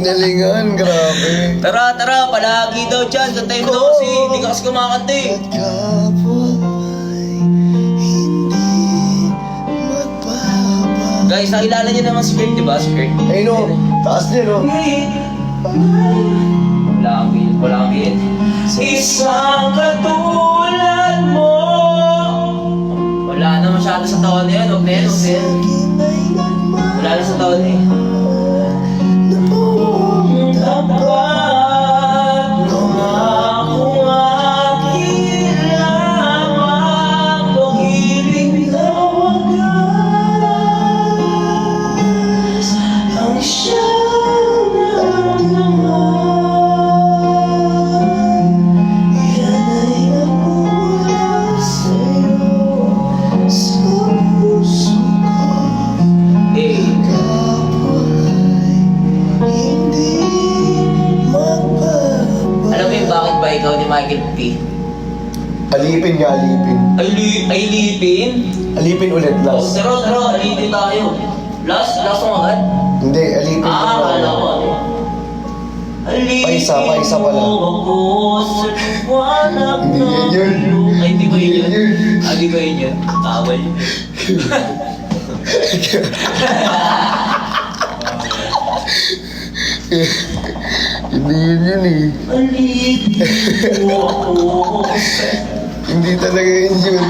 Ginalingan, grabe. Tara, palagi daw dyan. Sa time daw kasi, hindi ka kasi kumakanta eh. At kapwa ay hindi magbabago. Guys, nakilala niyo naman Skirt, di ba? Skirt. Ay no, taas niya no. Wala kang bilit. Isang katulad mo. Wala na masyado sa taon na yan. Huwag na yan. Wala na sa taon na eh. Dapat akong aking lamang pag-ibig na wagas ang siyang naramdaman. Yan ay nakuha sa'yo sa puso ko. Kapwa ay hindi magbabago. Alam mo yung bakit ba ikaw ni Michael P? Alipin nga, alipin. Ay lipin? Alipin ulit, last. Tara, alipin tayo. Last mo agad? Hindi, alipin. Akala ko ano. Paisa pala. Hindi yan yun. Ay, hindi ko yun Hindi yun. yun. Hindi ko yun yun. Tawal yun. Hindi yun eh. Hindi talaga yun yun.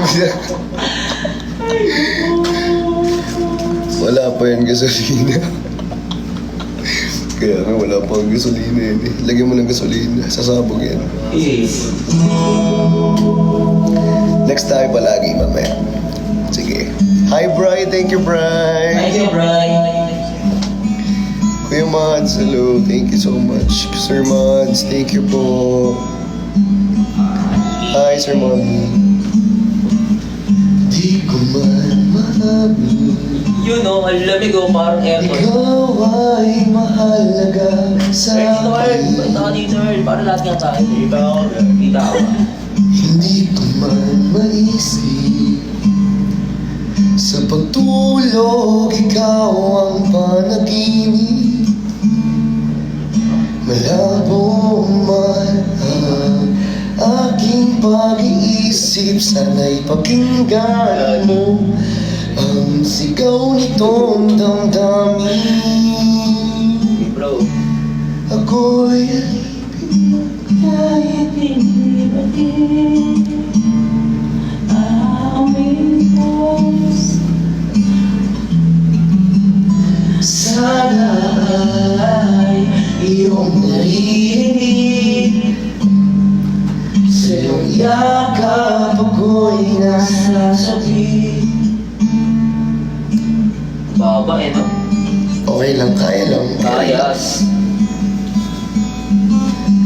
Wala pa yan gasolina. Kaya nga wala pa ang gasolina yun eh. Lagyan mo ng gasolina, sasabog yan. Yes. Next tayo palagi mamaya. Sige. Hi Bri, thank you Bri. Thank you, Brian. Kuya Mads, hello. Thank you so much. Sir Mads, thank you po. Hi, Sir Mommy. Di ko man maamin. Yun o, ang lamig o, parang aircon. Ikaw ay mahalaga sa Dito, akin. Earl. Punta ka dito, Earl. Para lahat nga tayo. Dito ako. Hindi ko man maisip. Sa pagtulog, ikaw ang panaginip. Malabo man ang aking pag-iisip. Sana'y pakinggan mo ang sigaw nitong damdamin. Hey, bro. Ako'y alipin mo kahit hindi maging amin mo. Sana ay iyong naririnig. Sa iyong yakap ako'y nasasabi. Baba eh, no? Okay lang, kaya lang. Kayas.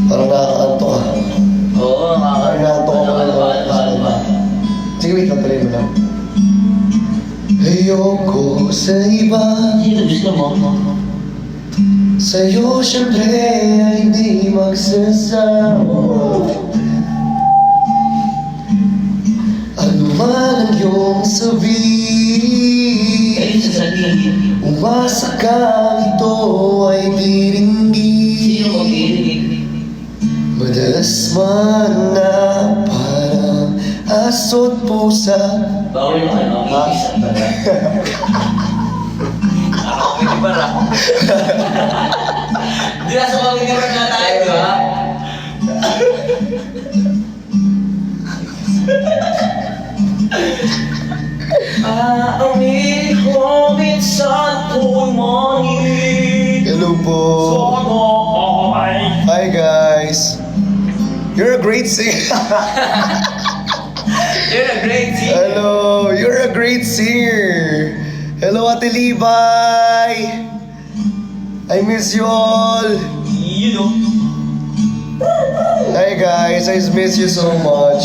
Parang nakakakanto ka. Oo, Parang nakakakanto ka. Sige, wait lang, tuloy mo lang. Ayoko sa iba. Sino gusto mo? Sa'yo syempre ay di magsasawa. Ano man ang iyong sabihin, Kayo sa sabihin. umasa ka ito ay Sino diringgin. mag-iinig? Madalas man na parang aso't pusa. Bawal na kayo, makikisa talaga. Ako, hindi ba ra? Hindi na sa comedy bar na tayo, di ba? Aaminin ko minsan ko'y mani. Hello po. Hi guys. You're a great singer. You're a great singer. Hello, you're a great singer. Hello, Ate Libay. I miss you all. You know. Hi guys, I miss you so much.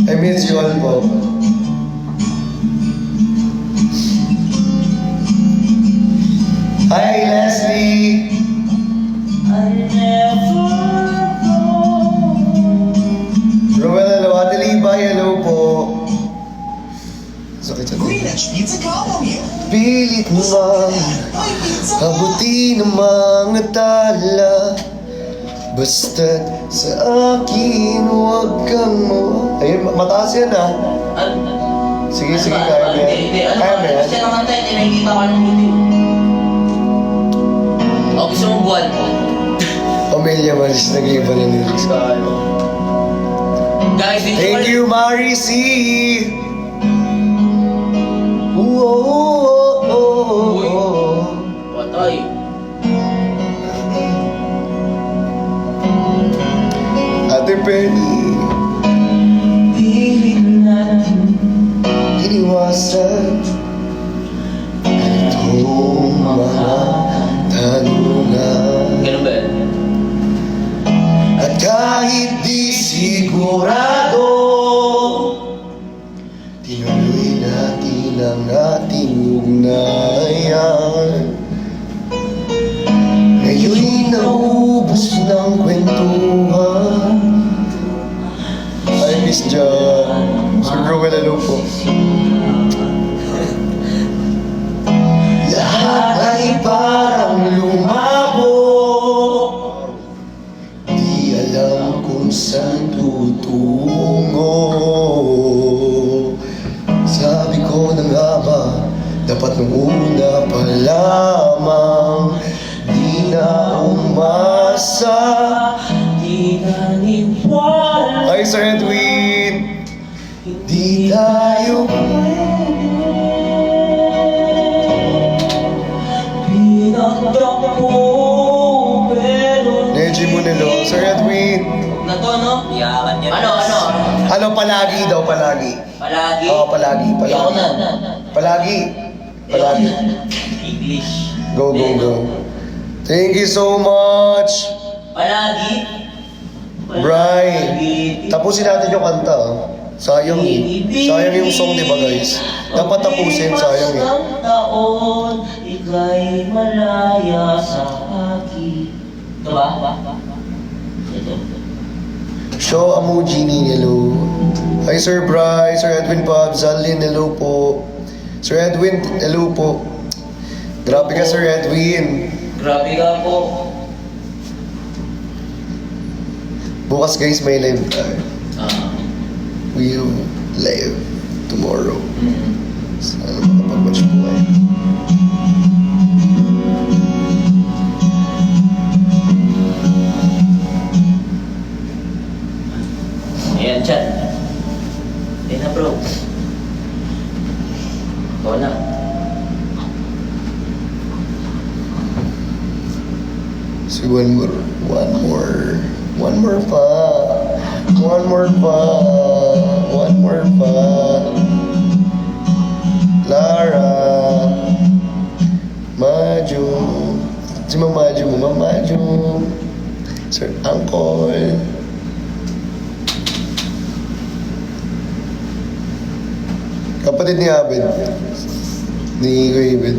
I miss you all po. Hi Leslie. I never know. Ruel, hello. Ate Libay, hello po. Sakit sa Greenwich Pizza Combo Meal. pilit namang May pizza pa. abuti ng mga tala. Basta't sa akin huwag kang mo. Ayun, mataas yan ah. Sige, sige, kaya mo yan. Hindi, ano Kaya mo ba? yan. Kasi nakanta yun, nakikita ko ng YouTube. O, gusto mong buwan? Amelia Maris, nag-iba na lyrics. Guys, did Thank you, Marisi! Uy. Patay. Ate Penny, Pilit natin. iniwasan itong mga tanungan. Ganun ba yun? At kahit di sigurado, tinuloy natin ang ating ugnayan. Ngayon'y naubos ng kwentuhan. I miss John. Sir Rowell, hello po. Lahat ay parang lumabo. Di alam kung saan tutungo. Sabi ko na nga ba, dapat nung una pa lamang di na umasa. Di naniwala. Hi, Sir Edwin! Di tayo Pinagdak ko, pero Neji Munelo. Sir Edwin! na to, no? Iyakan niya. Ano? Ano, palagi daw, palagi. Palagi? Oo, palagi, palagi. Ikaw na. Palagi. Palagi. English. Go, go, go. Thank you so much! Palagi? Brian! Tapusin natin yung kanta, ah. Sayang eh. Sayang yung song, di ba guys? Dapat tapusin, sayang eh. Isang taon, ika'y malaya sa akin. Ito ba? Ito. Show emoji ni hello. Hi Sir Bryce, Sir Edwin Bob, Zalin, hello po. Sir Edwin, hello po. Grabe ka Sir Edwin. Grabe ka po. Bukas guys may live tayo. We'll live tomorrow. Sana makapag-watch po kayo. Ayan, chat. Ayan na, bro. Ikaw na. So one more pa. Lara, Maju, si Mama Maju, Sir Uncle. Kapatid ni Abed. Ni Kuya Abed.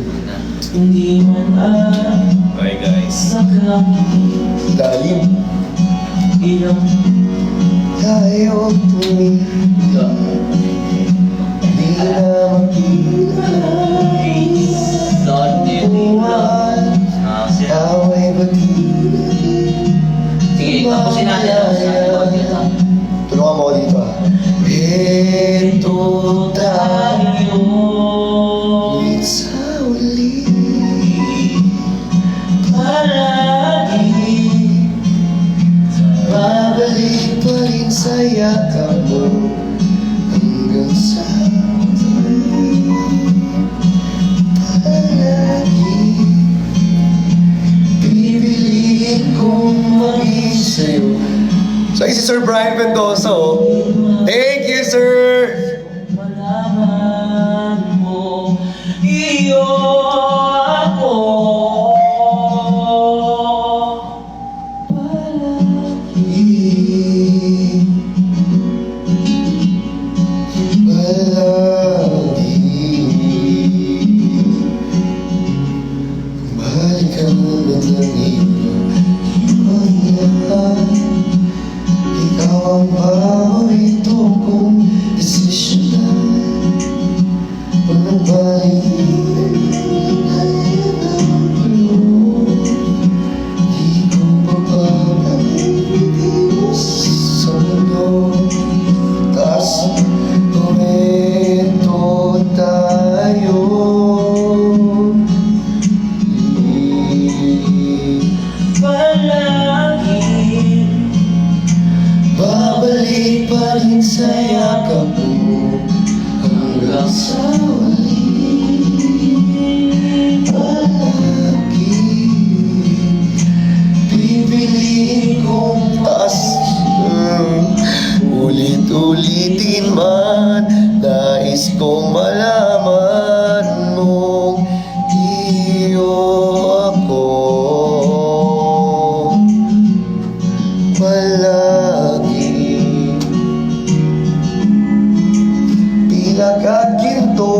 Hindi man ay Bye guys. nakangiti Lalim. ilang Tayo tumingin. Di na makita. dati Buwan, away batid. Sige, tapusin natin ang Tulungan mo ako dito ah. Ito tayo ulit sa uli. Palagi babalik pa rin sa yakap mo hanggang sa huli. Palagi pipiliin kong maging sa'yo. So, si Sir Brian Mendoza, oh. Thank you, sir! malaman mo iyo ako Ikaw ang paborito kong Palagi Babalik pa rin sa yakap mo hanggang sa huli. Palagi pipiliin kong taas. Ulit-ulitin man, nais kong malaman mong iyo ako palagi. Pilag at ginto,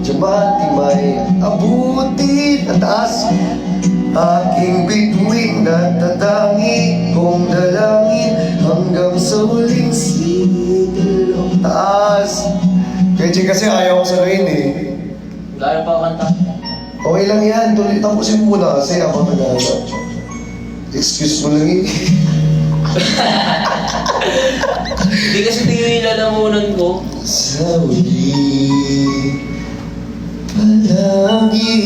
diamante may abutin at taas. Aking bituin at tatangi kong dalangin hanggang sa huling siglo taas. Kaya kasi ayaw ko sa rain eh. Gano'n pa ako kanta? Okay lang yan, tuloy tapusin mo muna kasi ako nag-aala. Excuse mo lang eh. Hindi kasi ito yung ilalamunan ko. Sa huli, palagi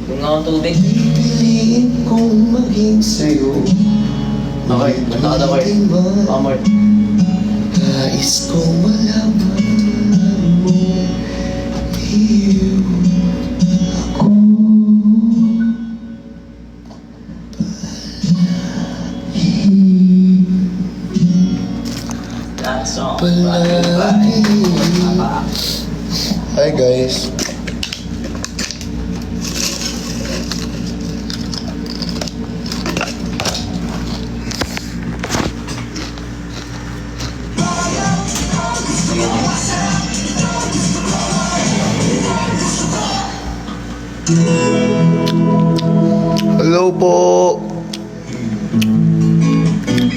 Kung nga akong tubig. pipiliin kong maging sa'yo. Okay, kanta ka daw, Mark. Baka, Mark. Nais kong malaman mo, iyo ako That song. palagi. Hi guys. Hello po.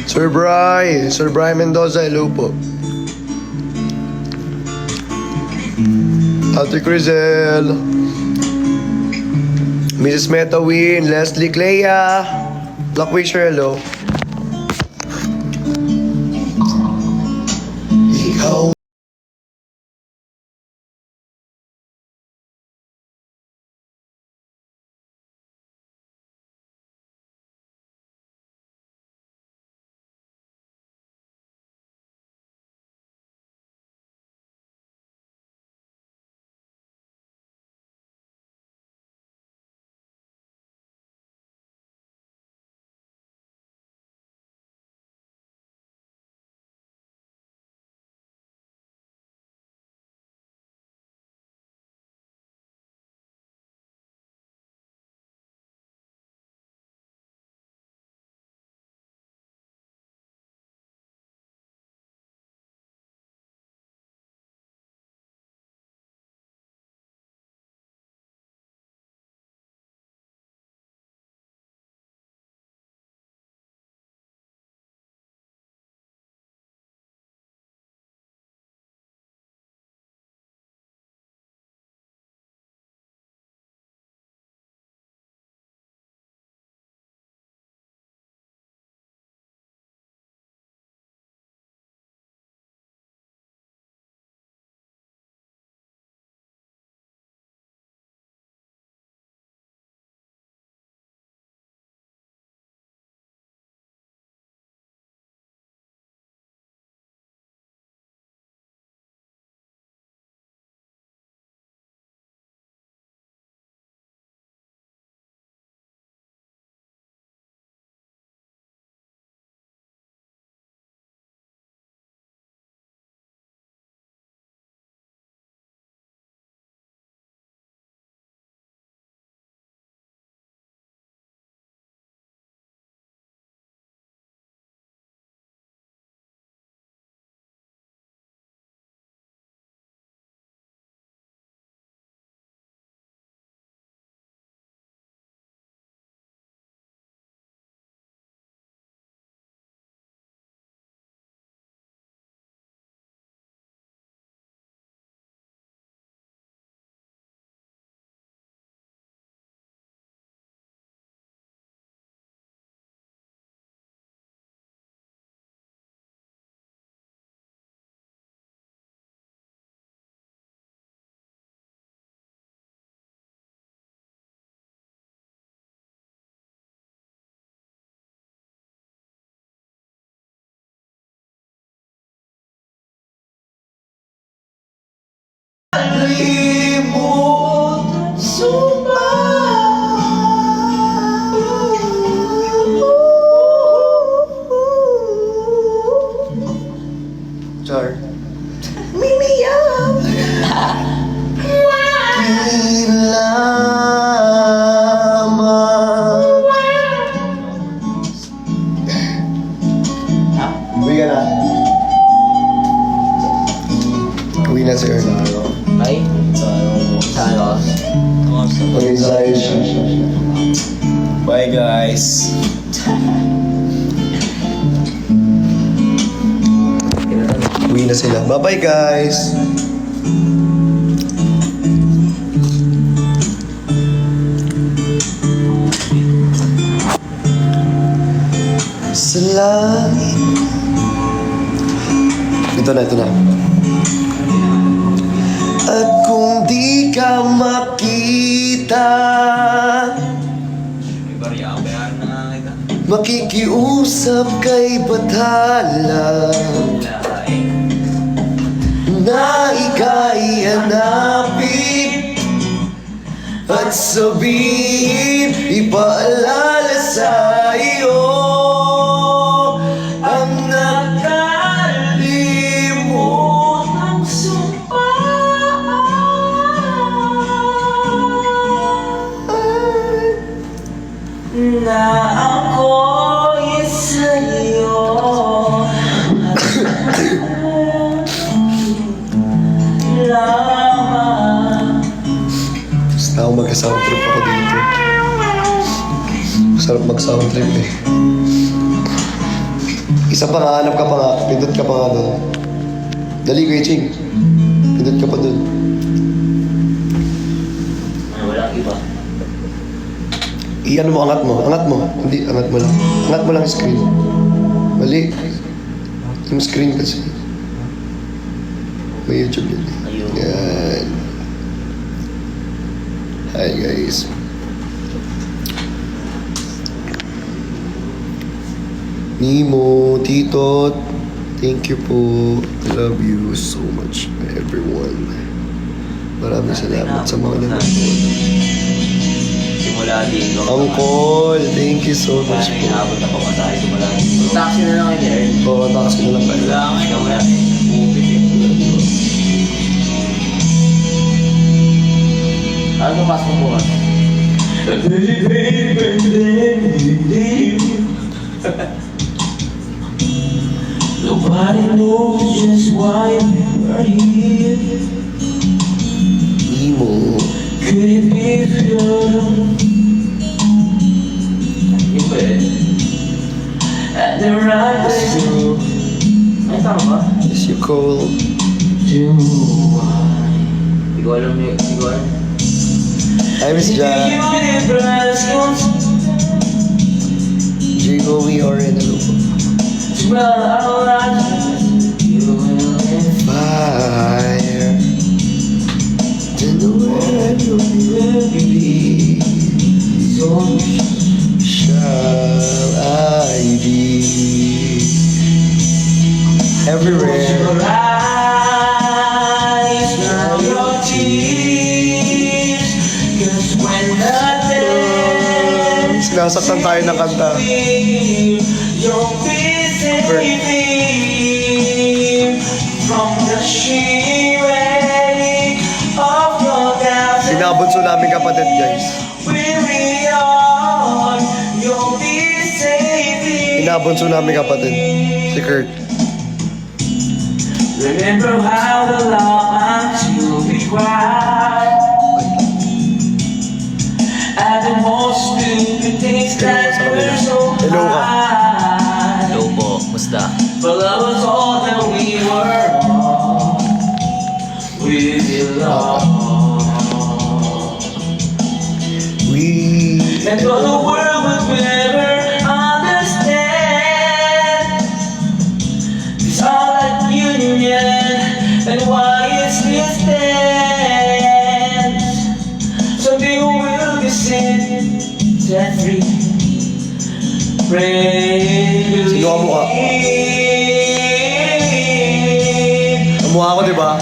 Sir Brian Mendoza, hello po. Ate Crizel, Mrs. Metawin, Leslie Clea, Blackwisher, hello. Ikaw na si Earl. Ay, saan? Mag-ensayo siya. Bye guys. Uwi na sila. Bye-bye, guys! Sa langit. Ito na. At kung di ka makita, makikiusap kay Bathala na ika'y hanapin at sabihin, ipaalala sa iyo ang nakalimutang sumpa. Na ako'y sa'yo lamang. Gusto ako mag-sound trip ako dito. Sarap mag-sound trip eh. Isa pa nga, hanap ka pa nga. Pindot ka pa nga doon. Dali, Kuya Ching. Pindot ka pa doon. Walang iba. Iyan mo, angat mo. Angat mo. Hindi, angat mo lang. Angat mo lang yung screen. Mali. Yung screen kasi. May YouTube yun. Ayun. Yan. Hi guys. Nemo, Tito, thank you po. I love you so much, everyone. Maraming salamat sa mga nanonood. Simula dito. Uncle, thank you so much Parang po. inabot na pamasahe simula dito. Taxi na lang kayo, Ern. Oo, takas ko na lang kayo. Wala nga ikaw, wala. Upit eh. Ano ba pasok mo bukas? Nobody knows just why we're here. Nemo. Could it be pure? Yung pwede. At the right place. Ay, tama ba? Yes, you call. Do I? Hindi ko alam yun. Hindi ko alam. I miss Jack. Jigo, we are in the loop. Fire. Then where you will be, shall I be. Everywhere. Sinasaktan tayo ng kanta. Sinabunso namin kapatid, guys. Sinabunso namin kapatid. Si Kurt. Remember how the love until we cried at the most stupid things that were so Hello ka. high. Hello po, musta? But love was all that we were all. We belong. And though the world would never understand this all that union and why it still stands. Someday we will be set free. Pray. Sino ka mukha? Kamukha ako, di ba?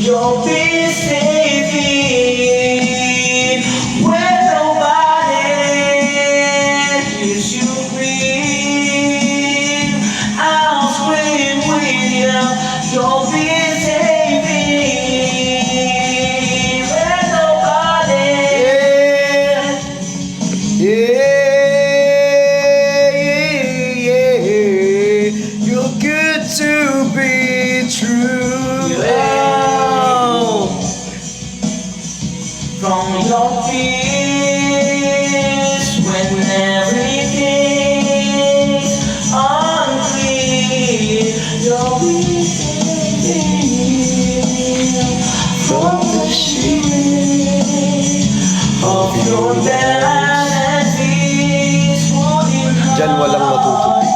You'll be saving when nobody gives you grief. I'll scream with you. You'll be saving when nobody of peace when everything's unclear. You'll be from the shade of your bed peaceful in heart. Diyan walang matutupi.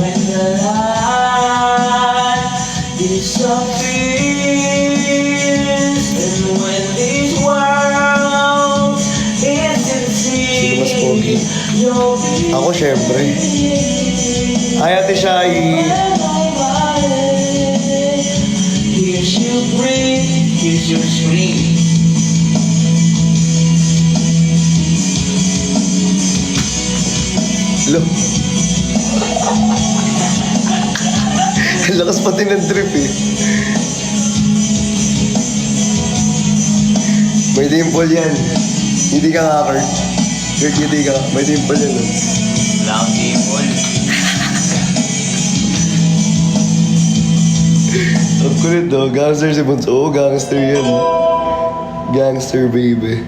When the light disappears and when this world isn't Sino mas pogi? seen, you'll be Ako syempre. Ay, Ate Shai. Here's you breathe, here's your scream. Look. Ang lakas pati ng drip eh. May dimple yan. Hindi ka nga, Kurt. Kurt, hindi ka. May dimple yan. Oh. Wala akong dimple. Ang kulit daw. Gangster si Bunso. Oo, gangster yan. Gangster, baby.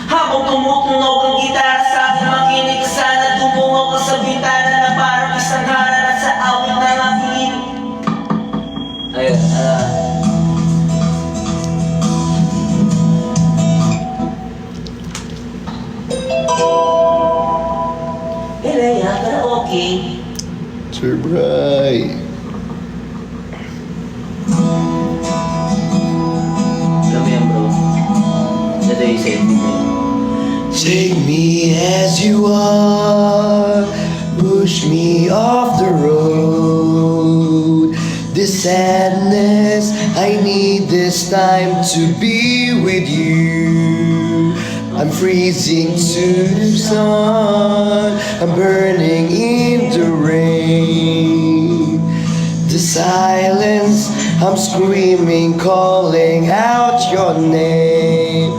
Habang tumutunog ang gitara sa aking makinig ka sana, tumungo ko sa bintana na parang isang harana sa awit ng aking. Ayun, Elea, karaoke. Sir Bry. Alam mo yan, bro. Ito yung safety mo yun. Take me as you are, push me off the road. This sadness, I need this time to be with you. I'm freezing to the sun, I'm burning in the rain. The silence, I'm screaming, calling out your name.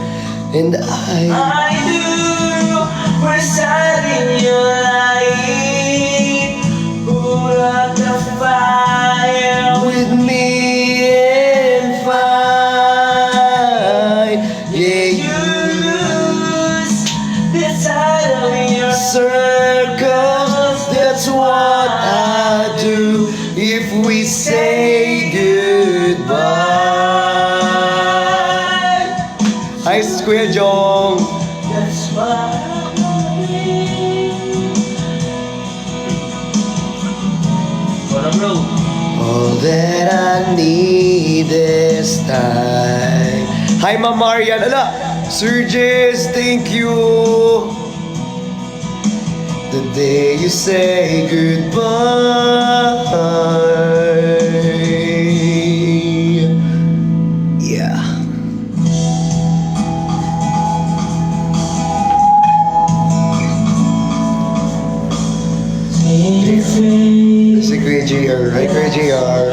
And I do reside in your light. Put out the fire with me and fight. Yeah, you use this side of your circles, that's what I do if we say goodbye. Hi, Kuya Jong. That's what I need. What up, bro? All that I need is time. Hi, Ma'am Marian. Ala, Surges, thank you. The day you say goodbye. Yeah. Si Kuya JR. Hi, Kuya JR.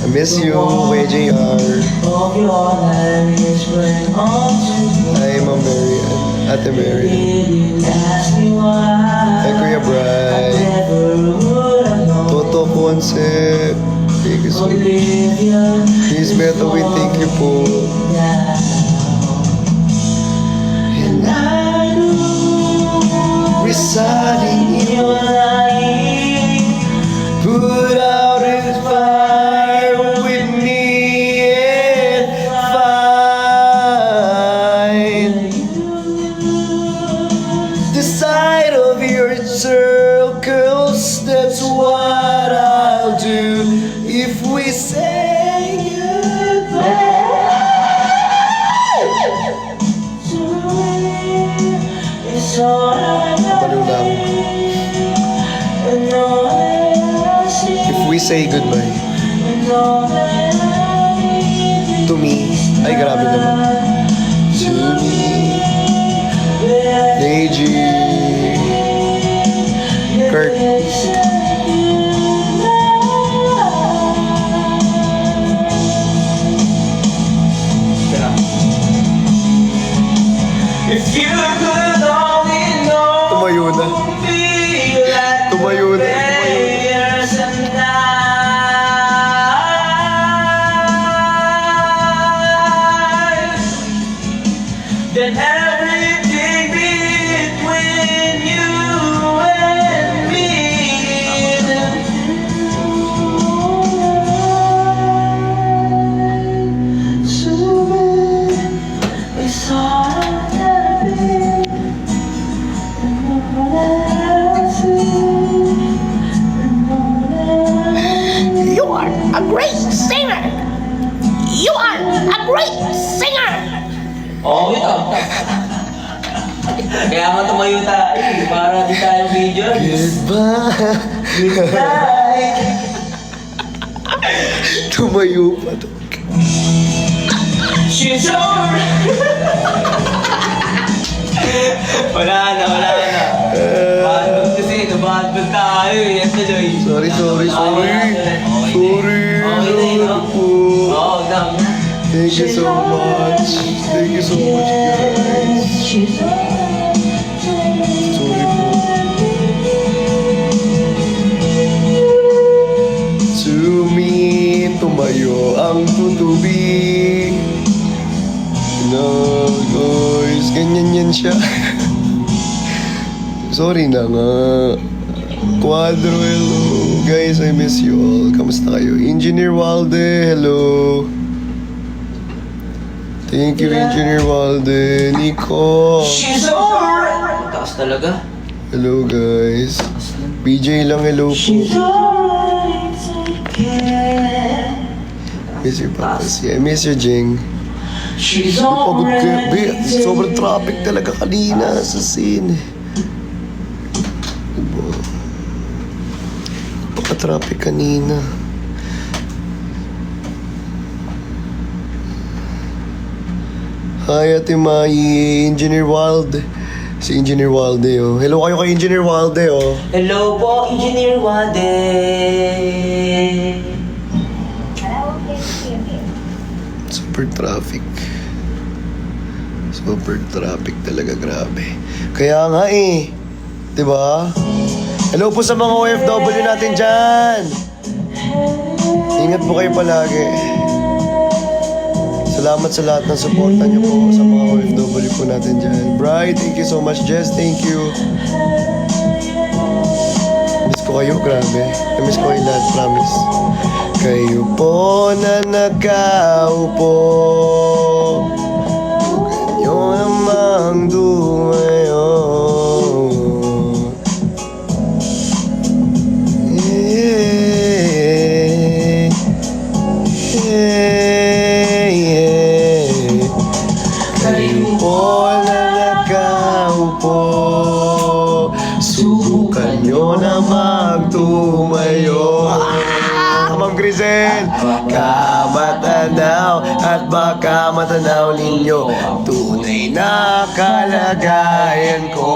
I miss you, Kuya JR. Of your life is when all to Hi, Ma'am Marian. Ate Marian. didn't ask me why. Hi, Kuya I Bry. never would have known. Toto Concept. Thank you so much. Olivia Please, Beto, we thank you po. now. And I know Residing in your life. Put out his fire with me and find the side of your circles. That's what I'll do if we say goodbye. It's all I Baliw lang. and all that I see. If we say goodbye And all that I need to me, ay grabe naman. To me, AJ, Kurt. If you could only know Tumayo na. me like Tumayo na. Tumayo na. bears and great singer! Oo, ito. Kaya nga tumayo tayo para di tayo video. Goodbye. Tumayo pa to. She's over! Wala na. Badbag kasi, nabadbag tayo eh. Yan tuloy. Sorry. Okay na yun, no? po. Oo, dam na. Thank you so much. Thank you so much, guys. Sorry po. To me, tumayo ang tutubi. No, guys, ganyan yan siya. Sorry na nga. Quadro, hello. Guys, I miss you all. Kamusta kayo? Engineer Walde, hello. Thank you, Engineer Walde. Nico. She's over! Taas talaga. Hello, guys. PJ lang, hello po. Miss you, Papas. I miss you, Jing. She's Pagod ka. Be, sobrang traffic talaga kanina sa scene. Diba? Pagka-traffic kanina. Hi, Ate Mai. Engineer Wild. Si Engineer Walde, oh. Hello kayo kay Engineer Walde, oh. Hello po, Engineer Wade. Super traffic. Super traffic talaga, grabe. Kaya nga eh. Diba? Hello po sa mga OFW natin dyan. Ingat po kayo palagi. Salamat sa lahat ng suporta niyo po sa mga OFW po natin dyan. Bright, thank you so much. Jess, thank you. Miss ko kayo, grabe. Miss ko kayo lahat, promise. Kayo po na nakaupo, ganyo namang dumayo. Kayo po na nakaupo, subukan nyo namang tumayo. Ma'am Grisel, kamatanaw at baka matanaw ninyo tunay na kalagayan ko.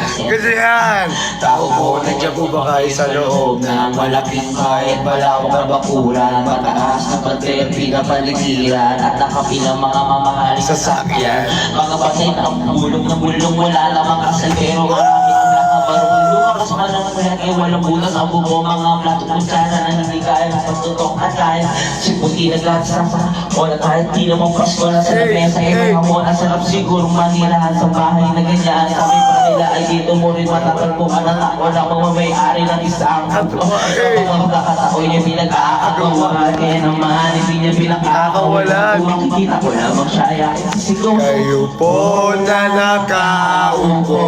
Kasi yan, tao po, nandiyan po ba kayo sa loob ng malaking bayan, malawak na bakuran, mataas na pader, pinapaligiran at nakapilang mga mamahaling sasakyan. Mga patay na ang bulong na bulong, wala lamang kasal pero marami ang nakabarong. Lumakas ka lang kaya kaya walang butas ang bubo, mga plato kung sana na hindi kaya ng pagtutok at kaya. Siputi na lahat sa o na kahit di naman Pasko na sa lamesa ay mga mo na sarap siguro manirahan sa bahay na ganyan. Sa may panila ay dito mo rin matatagpuan ang wala mga may-ari ng isang haplo. Sa mga magkakataon niya pinag-aagawan, kaya naman hindi niya pinag-aagawan. Kung makikita ko lamang siya ay aking sisigong. Kayo po na nakaupo,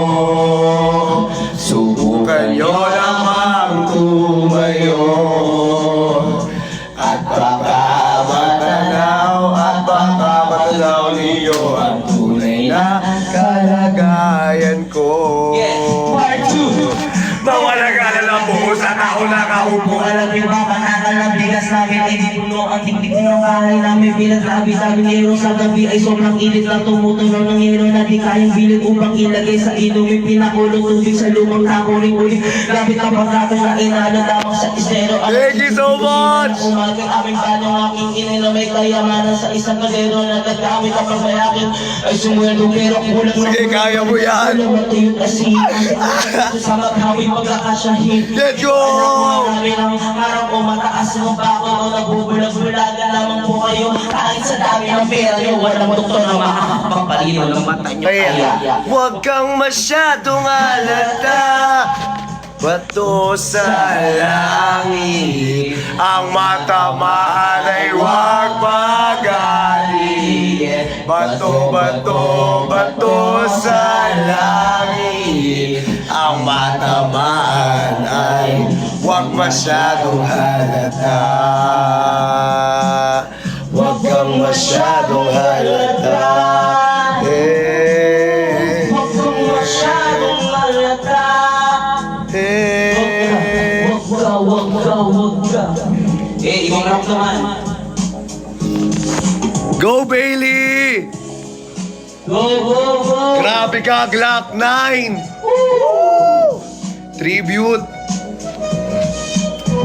subukan nyo namang tumayo. At baka matanaw ninyo ang tunay na kalagayan ko. Part 2. Mawala ka na lang po sa tao nakaupo. Alam niyo ba, manakal na bigas namin ay di puno ang tiktik ng bahay namin. Pinaglabi-sabi ng sa gabi ay sobrang init na tumutunaw ng hero na di kayang bilid upang ilagay sa inumin. Pinakulong tubig sa lumang takuring-uling. Gamit ang pagkakong na inalo lamang sa isero. Thank you so much! Umagang aming tanong aking inay na may kayamanan sa isang kalero na nagkamit ang pagmayakin ay sumweldo pero kulang na. Sige, kaya mo yan! Kulang matuyot kasi sa maghawing pagkakasyahin. Let's go! Marami ng harap o mataas mo pa ako o nabubulag-bulaga lamang po kayo. Kahit sa dami ng pera nyo, walang doktor na makakapagpalino ng mata nyo. Kaya, huwag kang masyadong alata. Bato sa langit, ang matamaan ay huwag magaling. Bato, bato, bato sa langit, ang matamaan ay huwag masyadong halata. Huwag kang masyadong halata. Huwag kang masyadong halata. Huwag ka. Ibang rap naman. Go, Bailey! Go. Grabe ka, Glock 9! Tribute!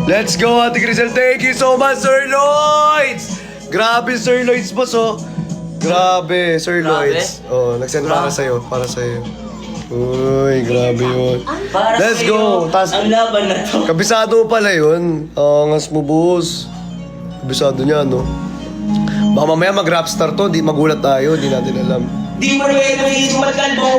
Let's go, Ate Crisel. Thank you so much, Sir Lloyds! Grabe, Sir Lloyds, boss, oh. Grabe, Sir Grabe? Lloyds. Oh, nag-send para sa'yo, para sa'yo. Uy, grabe yun. Para Let's sa'yo, go. Tas, ang laban na to. kabisado pala yun. Angas mo, boss. Kabisado niya, no? Baka mamaya mag-rapstar to, di magulat tayo, di natin alam. Di mo rin nagiging magkalbo.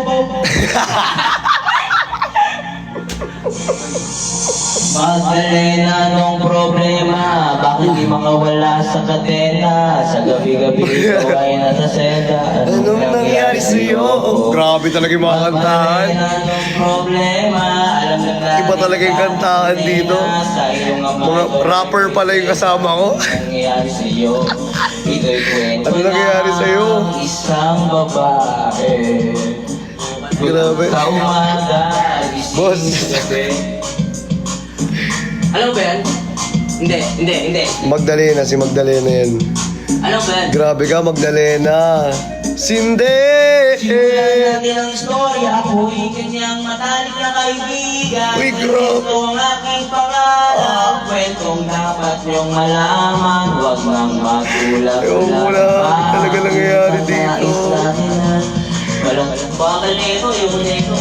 Magdalena nung problema, bakit di makawala sa kadena? Sa gabi-gabi ikaw ay nasa seda. Anong nangyari sa'yo? Oh, grabe talaga yung mga kantahan. Magdalena nung problema, alam na natin Iba talaga yung kantahan dito. sa iyong ama Mga ko. rapper pala yung kasama ko. Nangyayari sa'yo, ito'y kwento Ano nangyayari sa'yo? ng isang babae. Grabe. Sa umaga, gising Boss. sa gabi. Alam mo ba yan? Hindi. Magdalena, si Magdalena yan. Alam mo ba yan? Grabe ka, Magdalena. Sinde! Simulan natin ang istorya, ako'y kanyang matalik na kaibigan. Uy, grabe. Ito ang aking pangalan. Kwentong dapat niyong malaman. Huwag nang magulat. Ewan ko na, talaga nangyayari dito. Walang bakal nito, yung nito.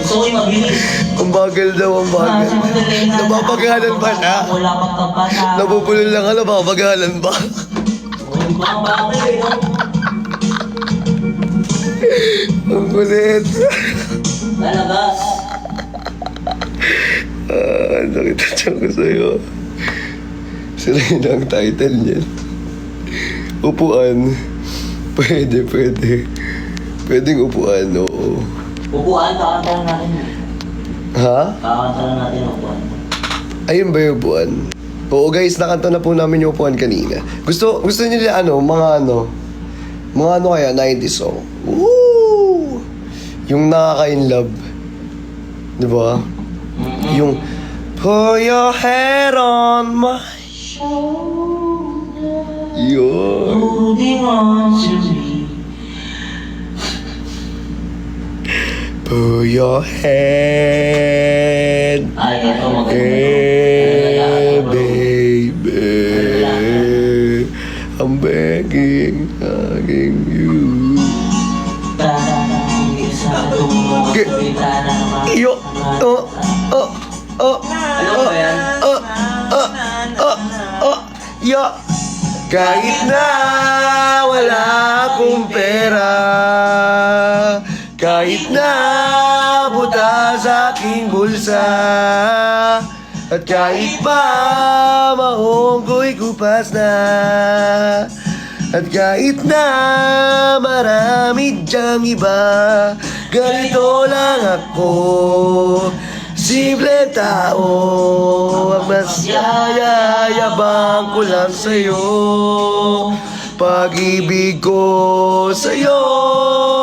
Gusto ko'y mabilis. Ang bagal daw, ang bagal. Napapagalan ba siya? Wala pagkabata. Napupulol lang ka, napapagalan ba? Ang bakal eh, no? Ang kulit. Lalabas. Nakita ko sa'yo. Sila yun ang title niyan. Upuan. Pwede. Pwedeng upuan, oo. Upuan, kakanta lang natin. Ha? Kakanta lang natin upuan. Ayun ba yung upuan? Oo guys, nakanta na po namin yung upuan kanina. Gusto nila mga kaya 90s song. Woo! Yung nakaka-inlove. Di ba? Yung Put your head on my yun. Holding on to me. Put your head Ay, ito maganda. hey, baby. I'm begging you. Yo, Ano ba yan? yo. Kahit na wala akong pera, kahit na buta sa aking bulsa, at kahit pa mahong ko'y kupas na, at kahit na marami dyang iba, ganito lang ako, simple tao, ang mas yayayabang ko lang sa'yo. Pag-ibig ko sa'yo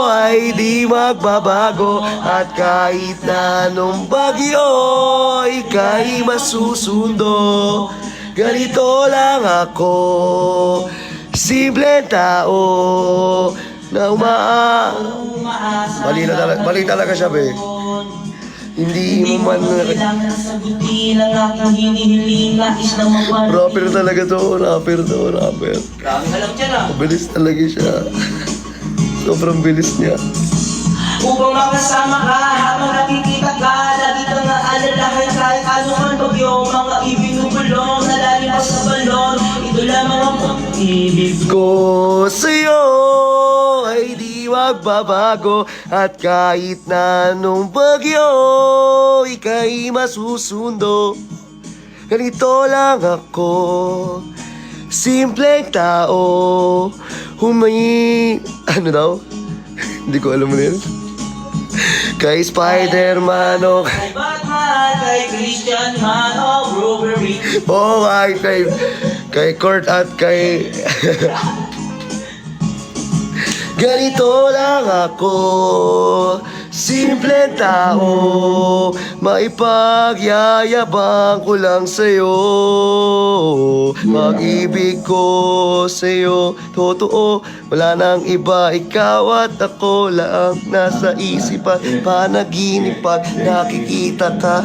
ay di magbabago, at kahit na anong bagyo, ika'y masusundo. Ganito lang ako, simple tao na Mali talaga siya, be. Hindi mo man kailangan sagutin ang aking hinihiling. Nais na mawala. rapper talaga to, rapper. Grabe ka lang dyan ah. Bilis talaga siya. Sobrang bilis niya. Upang makasama ka, habang nakikita ka, lagi kang naalalahan kahit ano man bagyo. Mga ibinubulong na lalim pa sa balon. Ito lamang ang pag-ibig ko. Ko sa'yo ay di magbabago, at kahit na anong bagyo, ika'y masusundo. Ganito lang ako, simpleng tao, ano daw? Hindi ko alam mo na yun. Kay Spider-Man o Kay Batman, kay Christian Man, o Robbery. oh, kay Kay Kurt at kay... Ganito lang ako, simpleng tao, maipagyayabang ko lang sa'yo. Pag-ibig ko sa'yo, totoo, wala nang iba, ikaw at ako lang nasa isipan. Panaginip pag nakikita ka,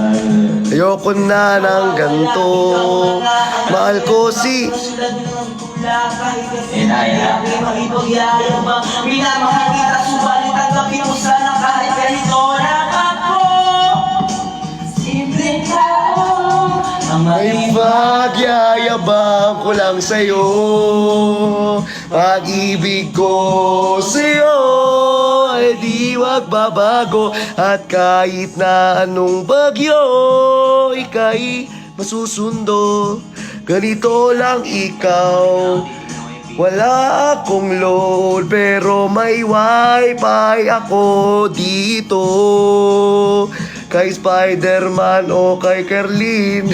ayoko na ng ganito. Mahal ko si... Minamahal kita, subalit tanggapin mo sana kahit ganito lang ako. Simpleng tao, ang May pagyayabang ko lang sa'yo. Pag-ibig ko sa'yo ay di magbabago. At kahit na anong bagyo, ika'y masusundo. Ganito lang ikaw. Wala akong load pero may wifi ako dito. Kay Spider-Man o kay Kerlin.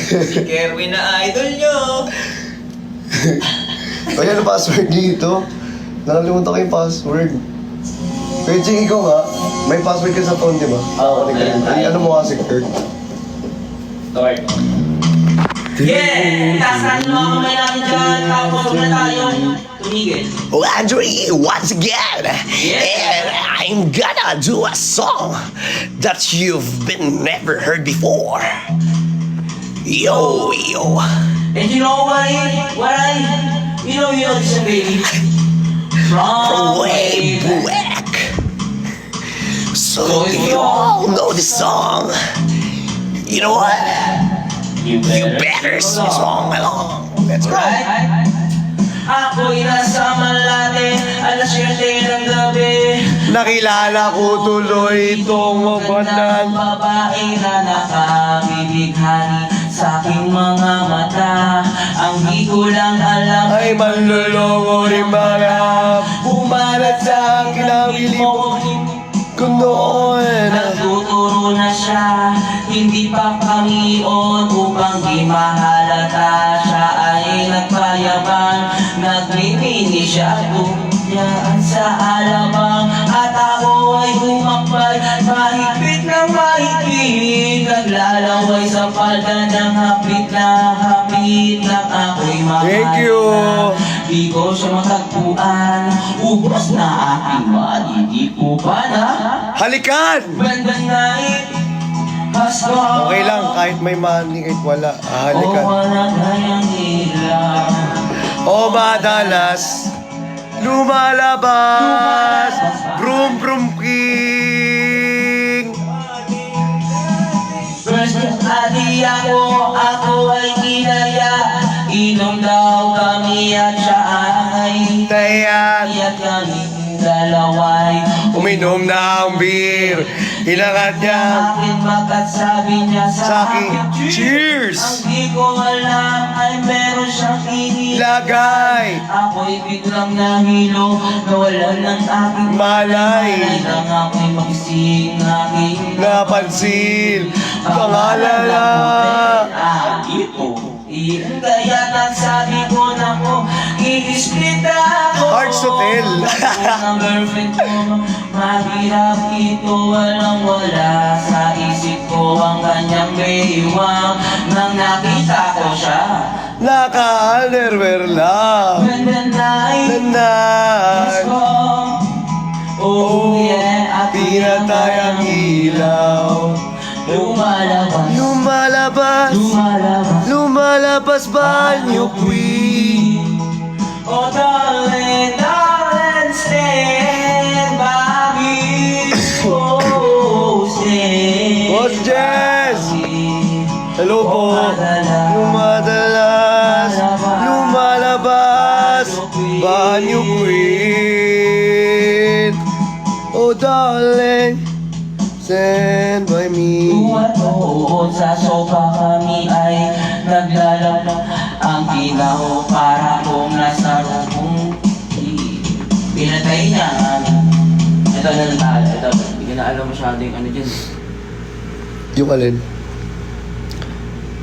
Si Kerwin na idol nyo. Ay, ano password dito? Nakalimutan ko yung password. Kuya Jing, ikaw nga, may password ka sa phone, di ba? Ako ni Kurt. Ay, ano mo kasi, Kurt? Lord. Yeah! Tasan mo ako may natin dyan. Tapos na tayo. Tumigil. Oh, Andre, once again, and I'm gonna do a song that you've been never heard before. Yo, yo. And you know what you know this, baby. From Way back. So you all know this song. You know what? You better song along. That's right. Right? Ako'y nasa Malate, alas 7 ng gabi. Nakilala ko tuloy itong magandang babae na nakabibighani sa aking mga mata. Ang di ko lang alam ay manloloko rin mga pumalat sa akin ang ilimo ko noon. Nagtuturo na siya, hindi pa Panginoon upang di mahalata. Siya ay nagpayabang, nagmimini siya tunyaan sa alabang. At ako ay humakbay, mahigpit na mahigpit. Naglalaway sa palda ng hapit na hapit. Nang ako'y mahalata. Thank you. Di ko siya matagpuan, ubos na aking mali. Di ko pa na Halikan! bandang night. Okay lang, kahit may money, kahit wala. Halikan. wala tayong ilaw. O madalas lumalabas Brum Brum King. First adi ako ay inaya. Inom daw kami at siya ay Tayak, at kami dalaway. uminom na ang beer. Hinangat niya Akin makat sabi niya sa sa akin, akin, cheers! ang di ko alam ay meron siyang Lagay! Ako'y biglang nahilo, nawalan ng aking Malay! nang ako'y magising aking Napansin! Pangalala! ito. Iyan kaya nagsabi ko na ko, i-split ako. Hearts Hotel. Ang girlfriend ko, mahirap ito, walang wala. Sa isip ko ang kanyang baywang, nang nakita ko siya. Naka-underwear lang. When the night is Nanay! come, oh yeah, at Pinatay ang ilaw. lumalabas, Lumalabas! lumalabas. Lumalabas banyo queen. Oh darling, darling, stand by me. Oh, stand Boss Jess! by me. Hello po. Lumadalas, lumalabas, banyo queen. Oh darling, stand by me. Tuwan sa sofa kami ay naglalaro. Ang ginaw para kung nasa rupong pinatay niya. Ito na lang tayo. Ito. inaalam masyado yung ano dyan. Yung alin?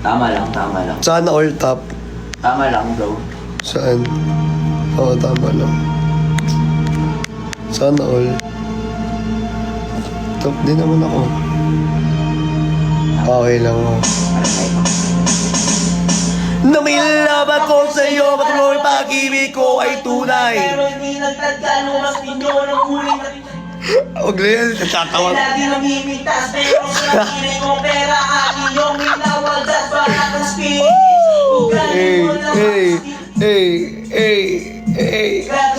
Tama lang, tama lang. Sana all top. Tama lang, bro. Saan? Oo, tama lang. Sana all. Top din naman ako. Okay lang ako. Na may love ako sa'yo, patuloy pag-ibig ko ay tunay. Pero hindi nagtagka, lumas ninyo ng huli na Huwag na yan, tatawag. lagi namimitas, pero sa sarili kong pera, aking yung inawag at para kang spirit. Ugali Hey, mo na hey, hey, hey, hey,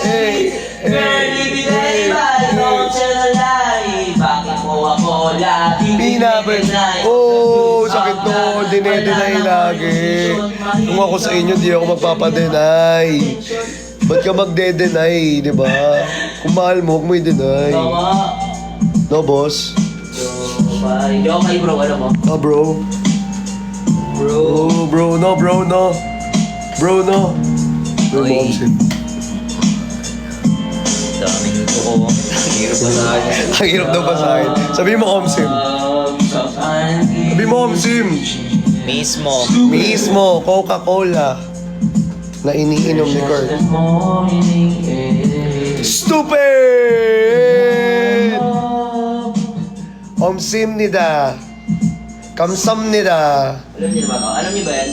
hey, Girl, ibigay ba? Don't tell a lie. Bakit mo ako lagi Pinabay. Oh, sakit no. Dinedenay lagi. Kung ako sa inyo, di ako magpapadenay. Ba't ka magde-deny, di ba? Kung mahal mo, huwag mo i-deny. Tama. No, boss? Hindi ako kay bro, alam mo? Ah, bro. Bro. Oh, bro, no, bro, no. Bro, no. Bro, Oy. momsin. Daming ko. Hirap na sa akin. Ang hirap daw pa sa akin. Sabihin mo, Omsim. Sabihin mo, Omsim. Mismo. Mismo, Coca-Cola. Na iniinom ni Kurt. Stupid! Omsim nida. Kamsam nida. Alam niyo ba ito? Alam niyo ba yan?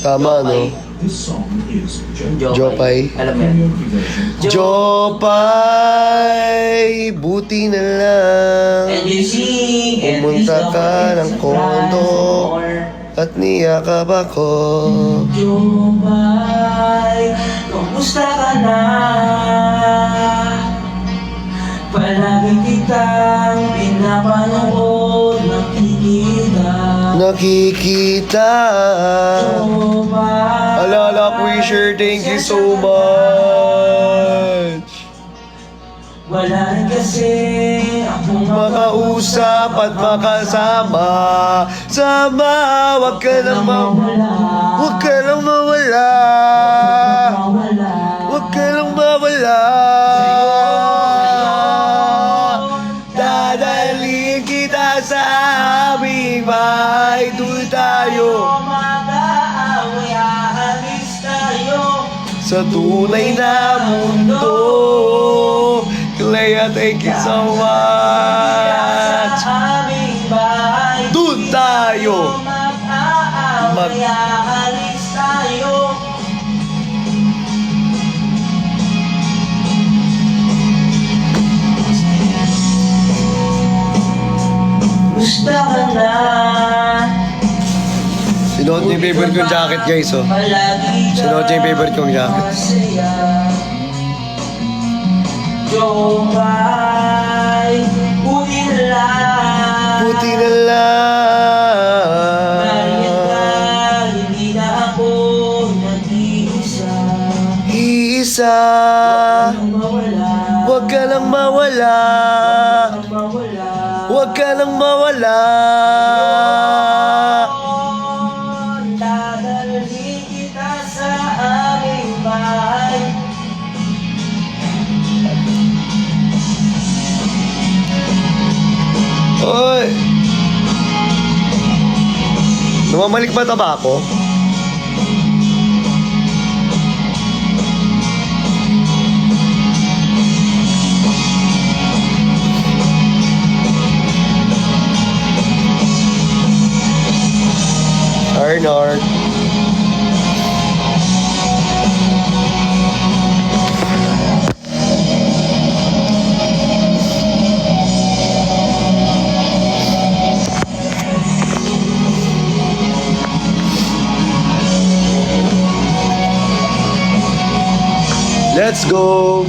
Tama, no? Jopay. Alam mo yan? Jopay, buti na lang. And you sing, and you Pumunta stop, ka and ng you kondo. cry At niyakap ako. more. Jopay, kamusta ka na? Palagi kitang pinapanood, nakikita. Nakikita. Jopay, Alala Quisher, thank you so much. wala rin kasi akong Makausap at makasama. Sama, wag ka lang mawala. Wag ka lang mawala. Wag ka lang mawala. Dadalhin kita sa aming bahay. Doon tayo mag-aaway, aalis tayo. sa tunay na mundo. Clea, thank you so much. Sa aming bahay, Doon tayo. mag-aaway, aalis tayo. Gusto ka na. Sinuot niyo yung favorite kong jacket, guys, oh. Sinuot niyo yung favorite kong jacket. Jopay, buti na lang. Buti na Nariyan ka, lang. hindi na ako nag-iisa. Iisa. Ang mawala, Huwag ka lang mawala. ang mawala. Huwag ka lang mawala. Dadalhin kita sa aming bahay. Oy! Namamalik ba tabako? Arnold. Let's go!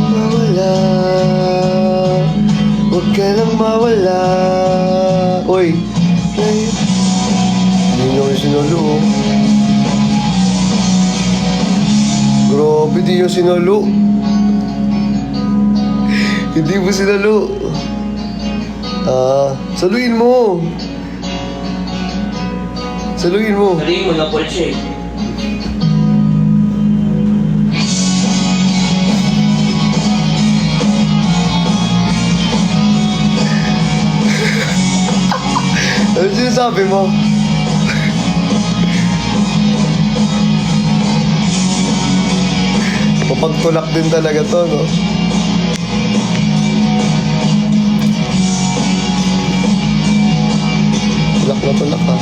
mawala. Huwag ka lang mawala. Uy! Hindi nyo yung sinalo, oh. Grabe, di yung sinalo. Hindi mo sinalo. Saluin mo. Saluin mo. Sabihin mo na Paul siya eh. Ano sinasabi mo? Papagtulak din talaga to, no? Tulak na tulak, ha?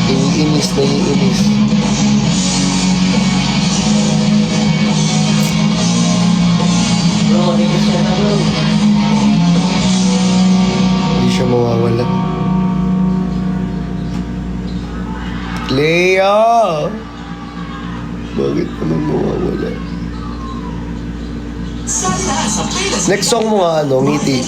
Iinis na iinis. Bro, hindi siya na bro. Hindi siya mawawala. Lea! Bakit naman mawawala? Next song mo nga, ano, ngiti.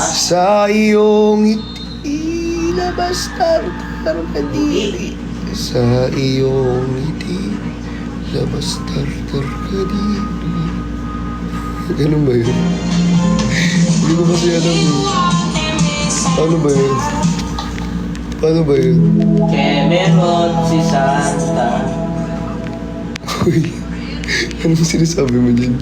Sa iyong ngiti, labas tartar kadiri. Sa iyong ngiti, labas tartar kadiri. Ganun ba yun? Hindi ko kasi alam yun. Paano ba yun? Paano ba yun? Kaya meron si Santa. Uy, anong sinasabi mo dyan?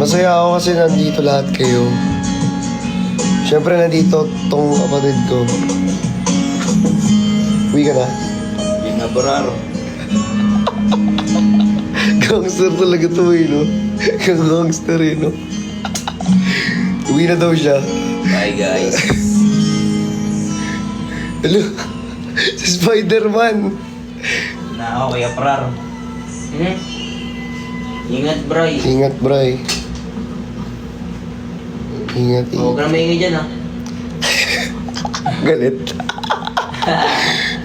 Masaya ako kasi nandito lahat kayo. Siyempre, nandito tong kapatid ko. Uwi ka na? Yung nabararo. Gangster talaga to eh, no? Gangster eh, no? Uwi na daw siya. Bye guys. Hello? Si Spider-Man. Na ako kaya prar. Hmm? Ingat, Bray. Ingat, Bray. Ingat, Huwag ka na maingay dyan, ha? Galit.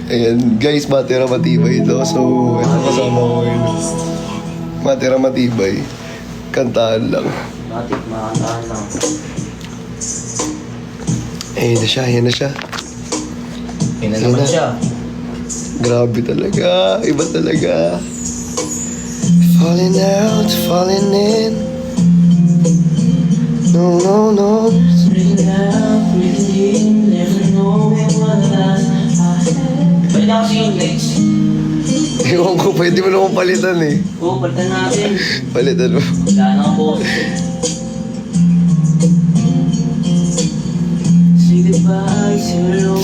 Ayan, guys, matira matibay ito. So, ito kasama ko yun. Matira matibay. Kantahan lang. Matik, makataan lang. Ayan na siya, ayan na siya. Yun na naman siya. Grabe talaga, iba talaga. Falling out, falling in. No, no, no. Breathing out, breathing in, never knowing what last I had. Balik na kasi yung legs. Ewan ko, pwede mo naman palitan eh. Oo, palitan natin. Palitan mo. Wala na ang boses eh. Say goodbye, say hello.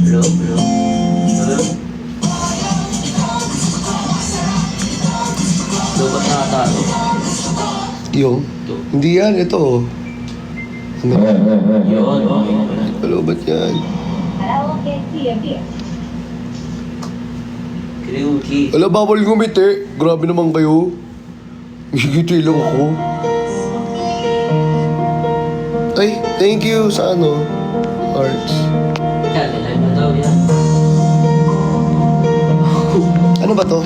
Hello, hello. Hello. Hello, ba't nakatalo? Yung? Hindi yan, ito. Ano? Yun, okay na pala. Ano ba't yan? Kriuki. Ala, bawal ngumiti. Grabe naman kayo. Gigiti lang ako. Ay, thank you sa ano, Arts. Yan, yan na daw yan. Ano ba to?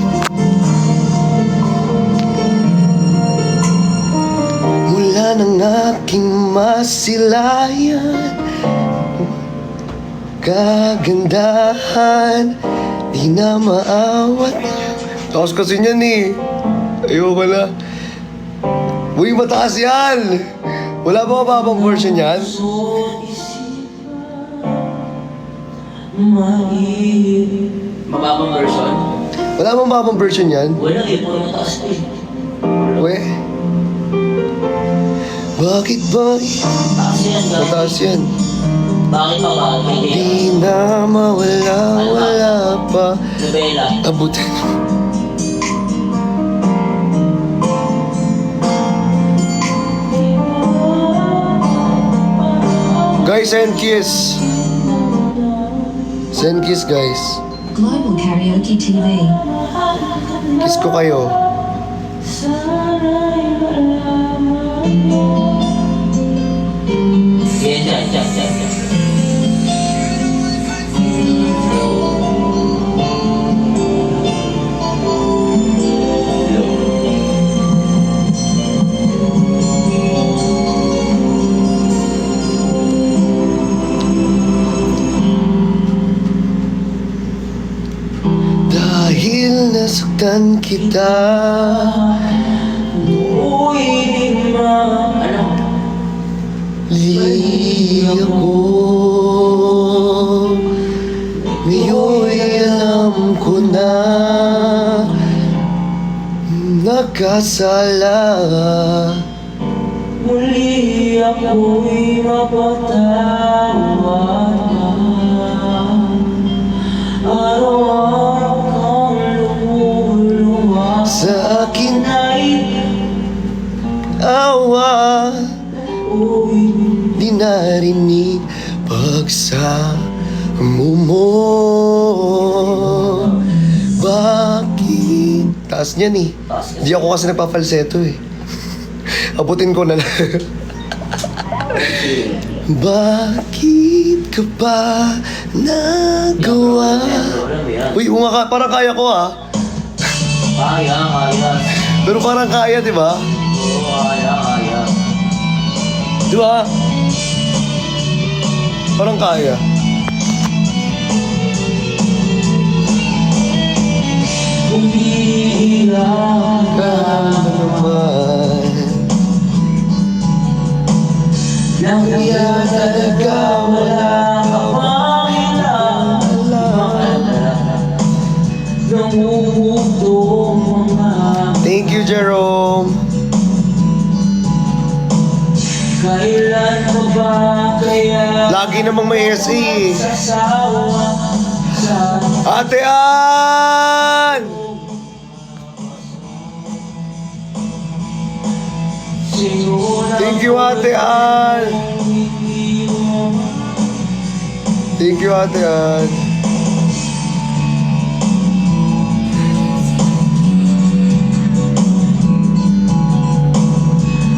Mula ng aking masilayan, kagandahan, di na maawat. Taos kasi niyan eh. Ayoko na. Uy, mataas yan! Wala ba mababang version yan? Mababang version? Wala ba mababang version yan? Wala eh, puro mataas na eh. We? Bakit ba? Taas yan, guys. Mataas yan. Bakit pa ba? Hindi. Di na mawala, wala pa. Nobela. Abutin. Guys, send kiss. Send kiss, guys. Global Karaoke TV. Kiss ko kayo. Yan, yan, yan, yan, yan. Dahil nasaktan kita, Uy, ma. Ano? li ako. Ngayon'y alam ko na nagkasala. Muli ako'y mapatawad na. Araw-araw kang lumuluwa Sa akin ay awa, uwi. di narinig pagsamo mo. Bakit? Taas niyan eh. Taas kasi. Di ako kasi nagpapalseto eh. Abutin ko na lang. Bakit ka pa nagawa? Uy, parang kaya ko ah. Kaya, kaya. Pero parang kaya, di ba? Oo, kaya, kaya. Di ba? Parang kaya. Umiilang Ka naman. Nang iyan talaga wala ka makita. Namumugtong mga Thank you, Jerome. ba kaya Lagi namang may SA eh. sasawa sa Ate Ann! siguro? Thank you, Ate Ann! Thank you, Ate Ann.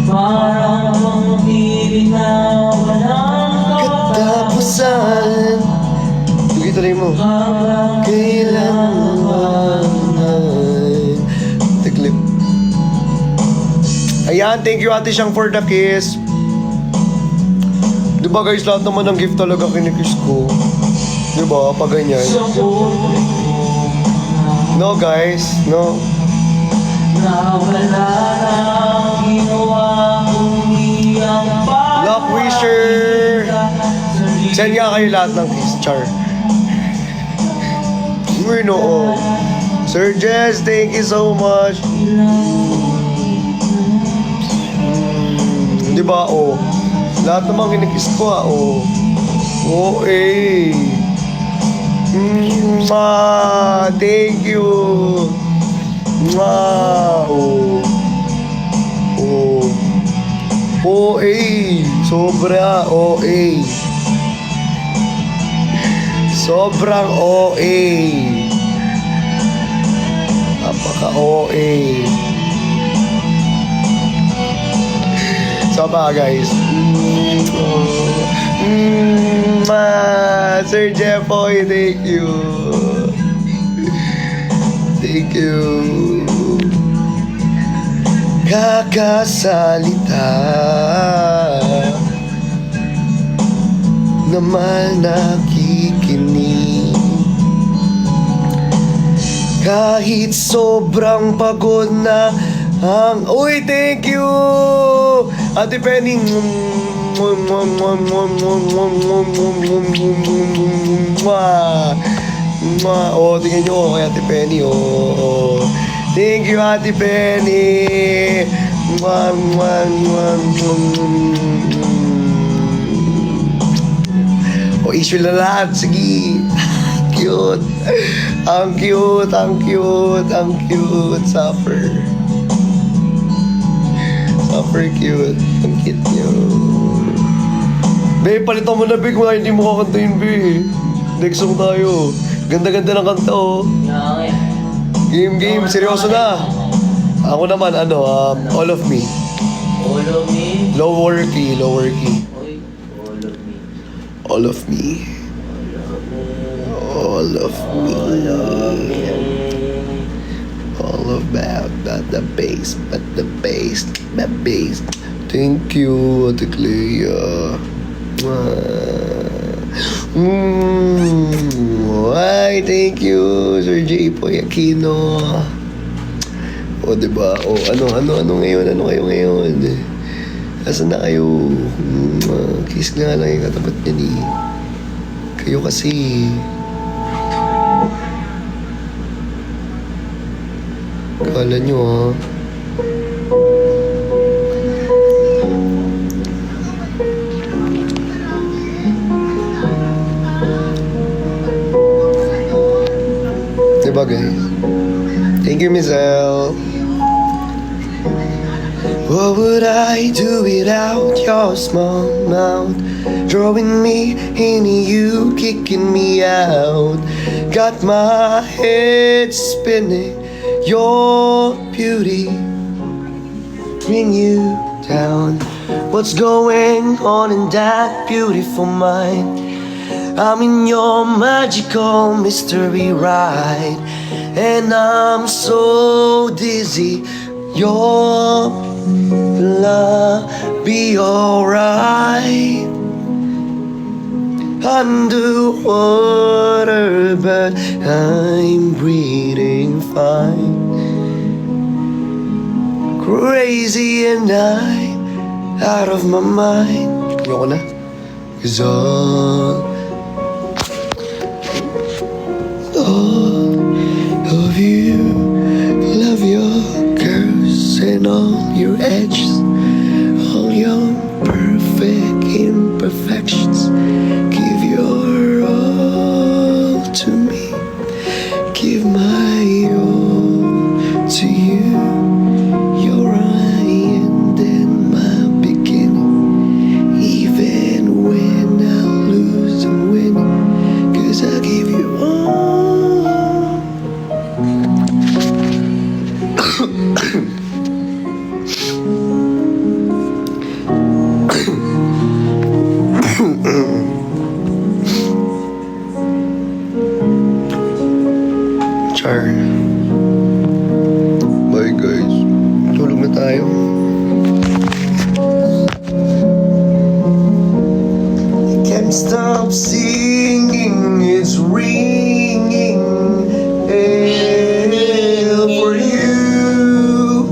Parang pag-ibig na walang Katapusan. Sige, tuloy mo. Kailangan. Tiklip. Ayan, thank you Ate Siyang for the kiss. Diba guys, lahat naman ng gift talaga kinikiss ko. Diba, pag ganyan. No guys, no. Nawala na ginawa kong iyang Luck wisher. Send nga kayo lahat ng kiss, char. Uy, no. Sir Jess, thank you so much. Diba, oh. Lahat naman kinikiss ko, ha, oh. Oh, eh. Thank you. Oh. Oh. Oh, eh. Sobra, oh, eh. Sobrang OA. Napaka-OA. So pa guys. Sir Jeffoy, thank you. Thank you. Kakasalita naman nakikinig. Kahit sobrang pagod na ang... Uy, thank you! Ate Penny. Oh, tingnan nyo kay Ate Penny. Oh. Thank you, Ate Penny. O, issue na lahat. Sige. Cute. Ang cute, ang cute, ang cute. Supper. Super cute. Ang cute nyo. Be, palitan mo na, Be. Kung hindi mo kakanta yun, Be. Next song tayo. Ganda-ganda ng kanta, oh. Game. Seryoso na. Ako naman, All of Me. All of me. Lower key. Oy, all of me. All of me. All about the bass, the bass. Thank you, Ate Clea. Why, thank you, Sir J. Poy Aquino. O, diba? O, ano ngayon? Ano kayo ngayon? Asan na kayo? Kiss nga lang yung katapat niya ni. Kayo kasi. Kala nyo, ha? Diba, guys? Thank you, Miss L. What would I do without your small mouth? Drawing me in, you kicking me out. Got my head spinning. Your beauty bring you down. What's going on in that beautiful mind? I'm in your magical mystery ride, and I'm so dizzy. Your love be alright. Underwater, but I'm breathing fine. Crazy and I'm out of my mind. Ayoko na. 'Cause all of you, love your curves and all your edges, all your perfect affections. Give your all to me. Give my all to you. You're my end and my beginning. Even when I lose, I'm winning. 'Cause I give you all. Char. Bye guys. Tulog na tayo. Can't stop singing, it's ringing for you.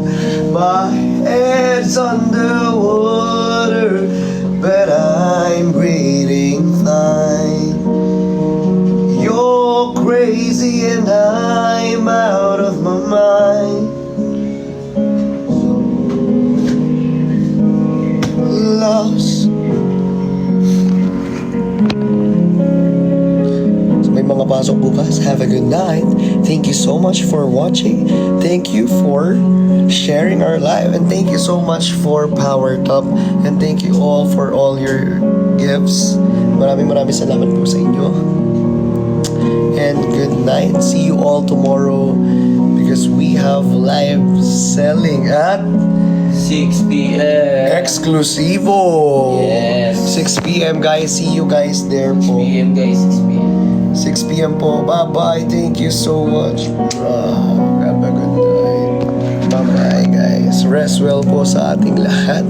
My head's underwater, but I'm breathing fine. You're crazy and I'm out of my mind. Lost. So may mga pasok bukas. Have a good night. Thank you so much for watching. Thank you for sharing our live. And thank you so much for Power Top. And thank you all for all your gifts. Maraming salamat po sa inyo. And good night. See you all tomorrow because we have live selling at 6 p.m. Exclusivo. Yes. 6 p.m. guys. See you guys there po. 6 p.m. guys, 6 p.m. 6 p.m. po. Bye-bye. Thank you so much. Have a good night. Bye-bye guys. Rest well po sa ating lahat.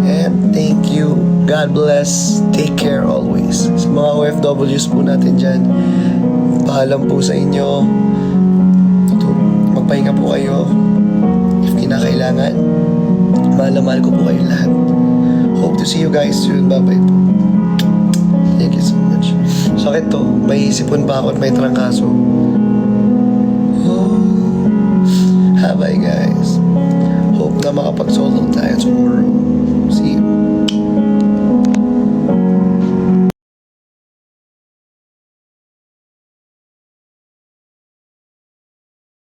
And thank you. God bless. Take care always. Sa mga OFWs po natin dyan, paalam po sa inyo. Magpahinga po kayo. If kinakailangan, mahal na mahal ko po kayo lahat. Hope to see you guys soon. Bye-bye po. Thank you so much. Sakit to. May sipon pa ako at may trangkaso. Oh. Bye-bye guys. Hope na makapag-solo tayo tomorrow.